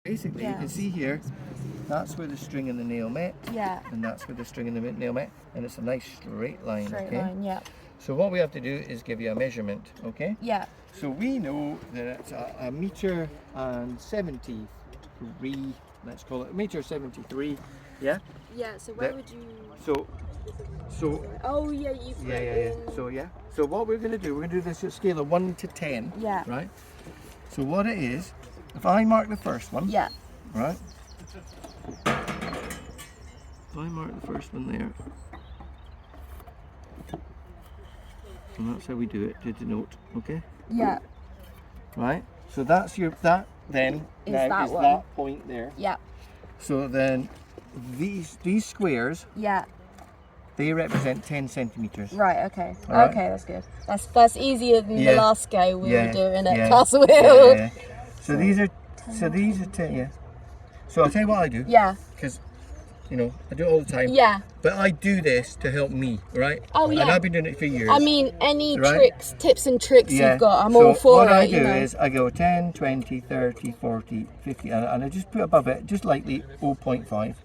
basically you can see here, that's where the string and the nail met. Yeah. And that's where the string and the nail met. And it's a nice straight line, Straight line, yeah. So what we have to do is give you a measurement, okay? Yeah. So we know that it's a metre and 73, let's call it a metre 73, yeah? Yeah, so where would you... So, oh yeah, you put in... So what we're going to do, we're going to do this at a scale of 1 to 10, Yeah. right? So what it is, if I mark the first one, Yeah. right? If I mark the first one there, and that's how we do it, to denote, okay? Yeah. Right? So that's that then Is now that is one. that point there. Yeah. So then these squares, Yeah. they represent 10 centimetres. Right, okay. Alright. Okay, that's good. That's easier than Yeah. the last go we were doing at yeah, Castle yeah, Hill. yeah. So these are 10, yeah. So I'll tell you what I do. Yeah. Because, you know, I do it all the time. Yeah. But I do this to help me, right? Oh, yeah. And I've been doing it for years. I mean, any Right. tips and tricks Yeah. you've got, I'm So all for what it. I do you know. is I go 10, 20, 30, 40, 50, and I just put above it, just lightly, 0.5.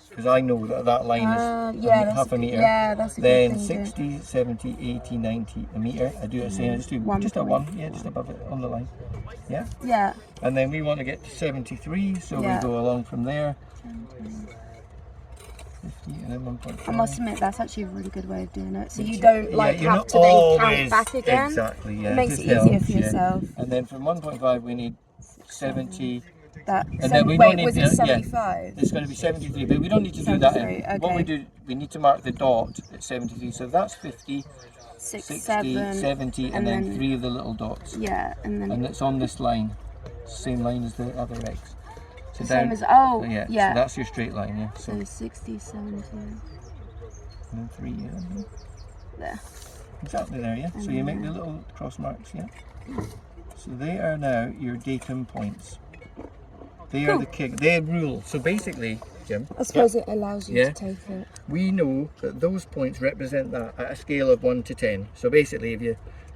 Because I know that line is yeah, half a metre. Yeah, that's a Then good thing 60, 70, 80, 90 a metre. I do it the same. I just do just a 1, yeah, just above it on the line. Yeah? Yeah. And then we want to get to 73, so Yeah. we go along from there. 50 and then 1.5. I must admit, that's actually a really good way of doing it. So you don't you're have not to then always, count back again. Exactly, yeah. It makes just it easier helps, for yeah. yourself. And then from 1.5 we need 70. That, And then we don't need was to, it 75? It's going to be 73, but we don't need to do that. 73, okay. What we do, we need to mark the dot at 73. So that's 50, 6, 60, 7, 70, and then 3 of the little dots. Yeah, and then... And it's on this line, same line as the other X. So same as... Oh, so yeah. So that's your straight line, yeah. So 60, 70... And then 3, yeah. There. Exactly there, yeah. So you make the little cross marks, yeah. So they are now your datum points. They are the kick. They rule. So basically, Jim. I suppose it allows you to take it. We know that those points represent that at a scale of 1 to 10. So basically, if you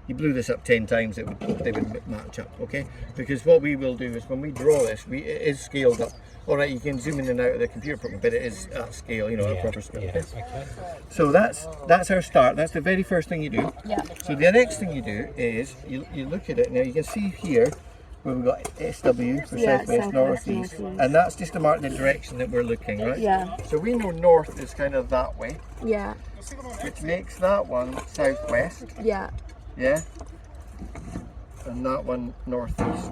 blew this up 10 times, they would match up, okay? Because what we will do is when we draw this, it is scaled up. All right, you can zoom in and out of the computer program, but it is at scale, you know, a proper scale. Okay? So that's our start. That's the very first thing you do. Yeah. So the next thing you do is you look at it. Now you can see here where we've got SW for southwest, northeast, and that's just to mark the direction that we're looking, right? Yeah. So we know north is kind of that way, Yeah. which makes that one southwest, Yeah. yeah, and that one northeast.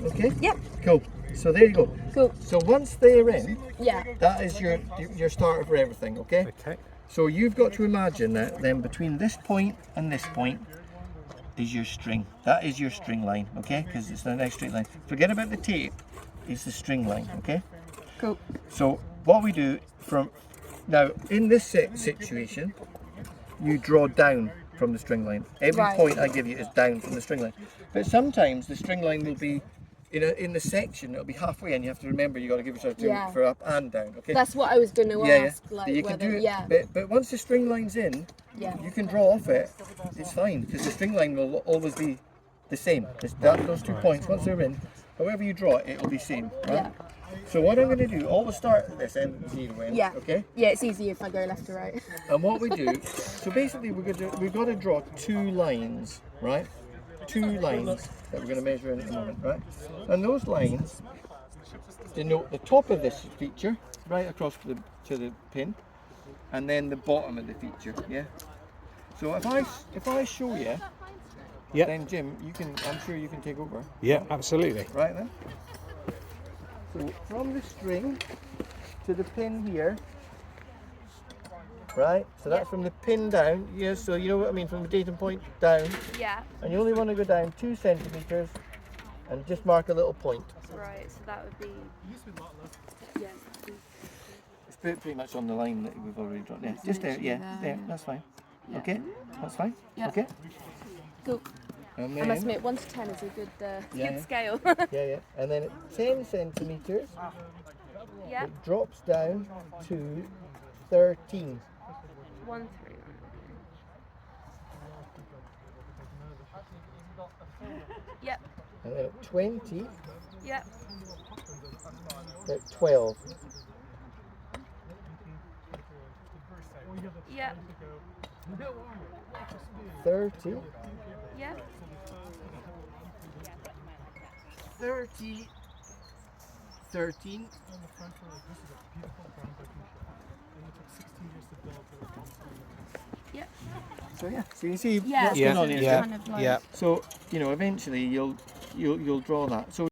Okay? Yep. Cool. So there you go. Cool. So once they're in, Yeah. that is your starter for everything, okay? Okay. So you've got to imagine that then between this point and this point is your string. That is your string line, okay? Because it's a nice straight line. Forget about the tape, it's the string line, okay? Cool. So what we do from now in this situation, you draw down from the string line. Every point I give you is down from the string line. But sometimes the string line will be in the section, it'll be halfway, and you have to remember you got to give yourself two for up and down. Okay. That's what I was going to ask. Like you whether, can do it. But once the string line's in, you can draw off it. It's fine because the string line will always be the same. Those 2 points, once they're in, however you draw it, it'll be same. Right? Yeah. So what I'm going to do, always start at this end, 0 end. Yeah. Okay. Yeah, it's easier if I go left to right. And what we do, so basically we've got to draw 2 lines, right? 2 lines that we're going to measure in a moment, right? And those lines denote the top of this feature, right across to the pin, and then the bottom of the feature, yeah? So if I show you, then Jim, I'm sure you can take over. Yeah, absolutely. Right then. So from the string to the pin here, right? So that's from the pin down, yeah, so you know what I mean, from the datum point down. Yeah. And you only want to go down 2 centimetres and just mark a little point. Right, so that would be... Yeah. It's pretty much on the line that we've already drawn. Yeah, just there, there, that's fine. Yeah. Okay, that's fine. Yeah. Okay. Cool. And I then, must admit, 1 to 10 is a good scale. yeah. And then at 10 centimetres, Yeah. it drops down to 13. 1, 3, Yep. And then at 20, Yep. at 12. Yep. 30, Yep. 30, 13. Yep. So yeah, so you see Yeah. what's going on it's here. kind of like- Yeah. So you know, eventually you'll draw that. So